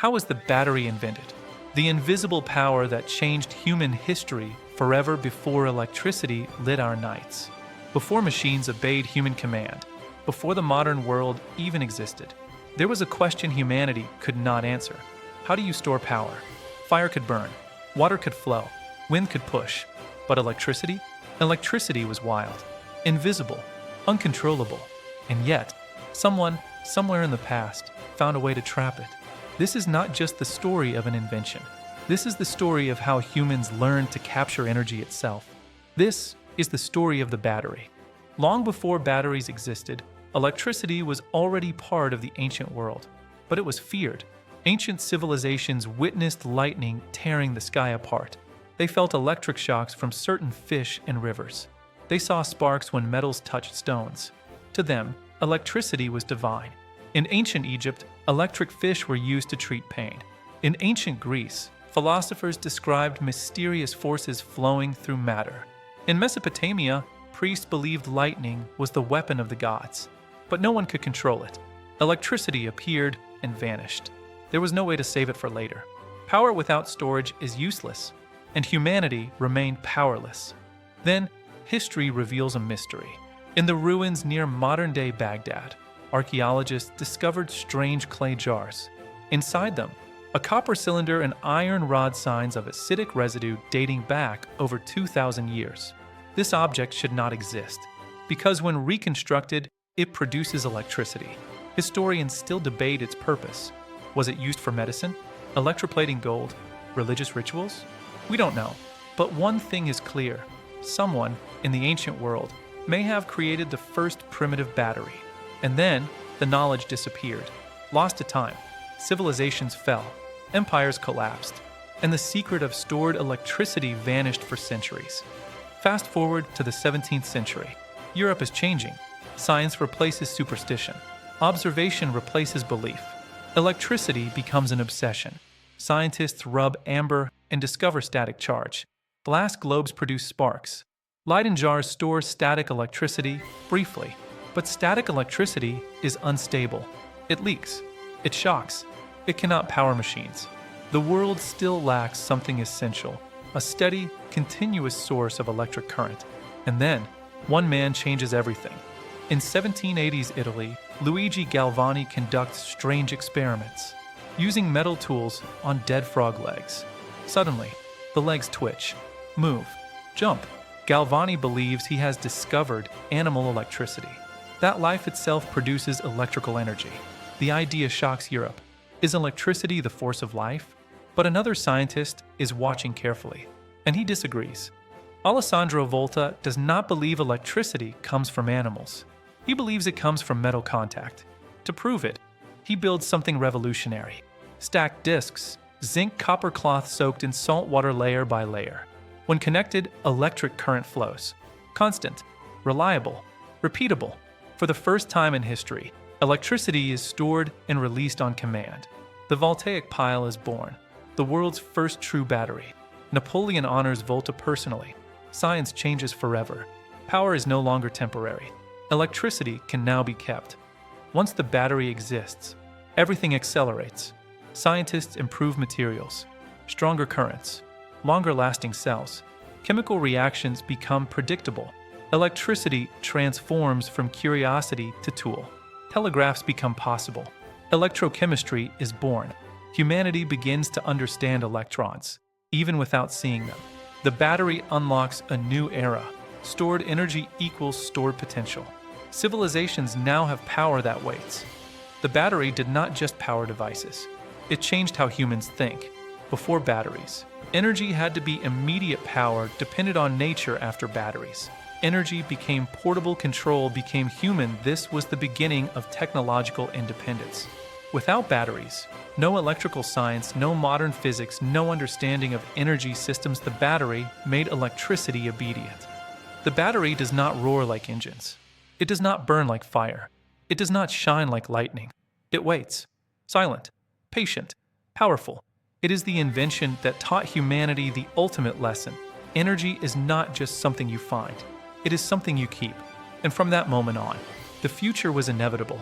How was the battery invented? The invisible power that changed human history forever before electricity lit our nights. Before machines obeyed human command. Before the modern world even existed. There was a question humanity could not answer. How do you store power? Fire could burn. Water could flow. Wind could push. But electricity? Electricity was wild. Invisible. Uncontrollable. And yet, someone, somewhere in the past, found a way to trap it. This is not just the story of an invention. This is the story of how humans learned to capture energy itself. This is the story of the battery. Long before batteries existed, electricity was already part of the ancient world, but it was feared. Ancient civilizations witnessed lightning tearing the sky apart. They felt electric shocks from certain fish and rivers. They saw sparks when metals touched stones. To them, electricity was divine. In ancient Egypt, electric fish were used to treat pain. In ancient Greece, philosophers described mysterious forces flowing through matter. In Mesopotamia, priests believed lightning was the weapon of the gods. But no one could control it. Electricity appeared and vanished. There was no way to save it for later. Power without storage is useless, and humanity remained powerless. Then, history reveals a mystery. In the ruins near modern-day Baghdad, archaeologists discovered strange clay jars. Inside them, a copper cylinder and iron rod signs of acidic residue dating back over 2,000 years. This object should not exist, because when reconstructed, it produces electricity. Historians still debate its purpose. Was it used for medicine? Electroplating gold? Religious rituals? We don't know. But one thing is clear. Someone, in the ancient world, may have created the first primitive battery. And then, the knowledge disappeared. Lost to time, civilizations fell, empires collapsed, and the secret of stored electricity vanished for centuries. Fast forward to the 17th century. Europe is changing. Science replaces superstition. Observation replaces belief. Electricity becomes an obsession. Scientists rub amber and discover static charge. Glass globes produce sparks. Leyden jars store static electricity briefly. But static electricity is unstable. It leaks. It shocks. It cannot power machines. The world still lacks something essential, a steady, continuous source of electric current. And then, one man changes everything. In 1780s Italy, Luigi Galvani conducts strange experiments, using metal tools on dead frog legs. Suddenly, the legs twitch, move, jump. Galvani believes he has discovered animal electricity. That life itself produces electrical energy. The idea shocks Europe. Is electricity the force of life? But another scientist is watching carefully, and he disagrees. Alessandro Volta does not believe electricity comes from animals. He believes it comes from metal contact. To prove it, he builds something revolutionary. Stacked discs, zinc copper cloth soaked in salt water layer by layer. When connected, electric current flows. Constant, reliable, repeatable. For the first time in history, electricity is stored and released on command. The voltaic pile is born, the world's first true battery. Napoleon honors Volta personally. Science changes forever. Power is no longer temporary. Electricity can now be kept. Once the battery exists, everything accelerates. Scientists improve materials, stronger currents, longer-lasting cells. Chemical reactions become predictable. Electricity transforms from curiosity to tool. Telegraphs become possible. Electrochemistry is born. Humanity begins to understand electrons, even without seeing them. The battery unlocks a new era. Stored energy equals stored potential. Civilizations now have power that waits. The battery did not just power devices. It changed how humans think. Before batteries, energy had to be immediate power depended on nature. After batteries, energy became portable, control became human. This was the beginning of technological independence. Without batteries, no electrical science, no modern physics, no understanding of energy systems. The battery made electricity obedient. The battery does not roar like engines. It does not burn like fire. It does not shine like lightning. It waits, silent, patient, powerful. It is the invention that taught humanity the ultimate lesson. Energy is not just something you find. It is something you keep. And from that moment on, the future was inevitable.